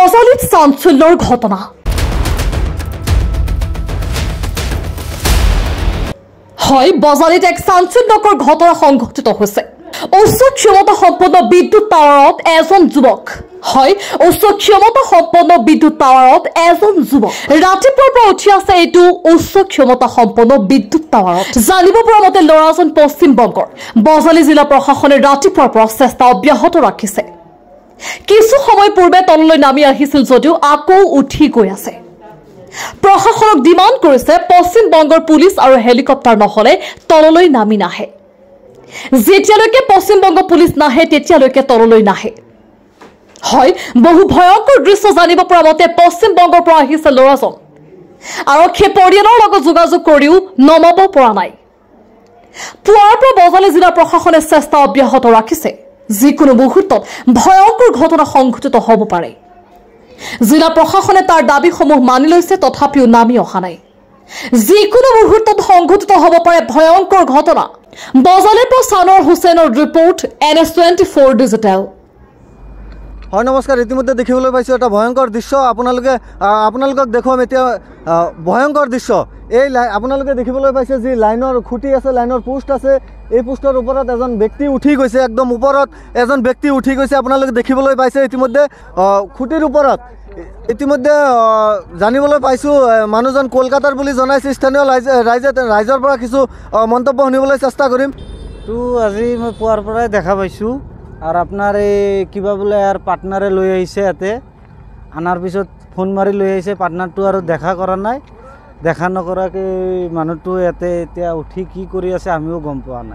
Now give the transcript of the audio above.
বজালিত চাঞ্চল্যৰ ঘটনা। হয়, বজালিত এক চাঞ্চল্যকৰ ঘটনা সংঘটিত হৈছে। উচ্চ ক্ষমতা সম্পন্ন বিদ্যুৎ টাৱাৰত এজন যুৱক উচ্চ ক্ষমতা সম্পন্ন বিদ্যুৎ টাৱাৰত এজন যুৱক ৰাতিপুৱাৰ পৰা উঠি আছে। এইটো উচ্চ ক্ষমতা সম্পন্ন বিদ্যুৎ টাৱাৰত জানিব পৰা মতে ল'ৰাজন পশ্চিমবংগৰ বজালি জিলা প্ৰশাসনে ৰাতিপুৱাৰ পৰা চেষ্টা অব্যাহত ৰাখিছে। কিছু সময় পূৰ্বে তললৈ নামি আহিছিল যদিও আকৌ উঠি গৈ আছে। প্ৰশাসনক ডিমাণ্ড কৰিছে পশ্চিমবংগৰ পুলিচ আৰু হেলিকপ্টাৰ নহলে তললৈ নামি নাহে। যেতিয়ালৈকে পশ্চিমবংগ পুলিচ নাহে তেতিয়ালৈকে তললৈ নাহে। হয়, বহু ভয়ংকৰ দৃশ্য জানিব পৰা মতে পশ্চিমবংগৰ পৰা আহিছে ল'ৰাজন। আৰক্ষীয়ে পৰিয়ালৰ লগত যোগাযোগ কৰিও নমাব পৰা নাই। পুৱাৰ পৰা বজালি জিলা প্ৰশাসনে চেষ্টা অব্যাহত ৰাখিছে। যিকোনো মুহূৰ্তত ভয়ংকৰ ঘটনা সংঘটিত হ'ব পাৰে। জিলা প্ৰশাসনে তাৰ দাবীসমূহ মানি লৈছে, তথাপিও নামি অহা নাই। যিকোনো মুহূৰ্তত সংঘটিত হ'ব পাৰে ভয়ংকৰ ঘটনা। বজালিৰ পৰা ছানৰ হুছেইনৰ ৰিপৰ্ট, NS24 ডিজিটেল। হয়, নমস্কাৰ। ইতিমধ্যে দেখিবলৈ পাইছোঁ এটা ভয়ংকৰ দৃশ্য। আপোনালোকক দেখুৱাম এতিয়া ভয়ংকৰ দৃশ্য। এই আপোনালোকে দেখিবলৈ পাইছে যি লাইনৰ খুঁটি আছে, লাইনৰ পোষ্ট আছে, এই পোষ্টৰ ওপৰত এজন ব্যক্তি উঠি গৈছে। একদম ওপৰত এজন ব্যক্তি উঠি গৈছে, আপোনালোকে দেখিবলৈ পাইছে। ইতিমধ্যে খুঁটিৰ ওপৰত ইতিমধ্যে জানিবলৈ পাইছোঁ মানুহজন কলকাতাৰ বুলি জনাইছে স্থানীয় ৰাইজৰ পৰা কিছু মন্তব্য শুনিবলৈ চেষ্টা কৰিম। তো আজি মই পুৱাৰ পৰাই দেখা পাইছোঁ আৰু আপোনাৰ এই কিবা বোলে ইয়াৰ পাৰ্টনাৰে লৈ আহিছে। ইয়াতে আনাৰ পিছত ফোন মাৰি লৈ আহিছে। পাৰ্টনাৰটো আৰু দেখা কৰা নাই। দেখা নকৰাকৈ মানুহটো ইয়াতে এতিয়া উঠি কি কৰি আছে আমিও গম পোৱা নাই।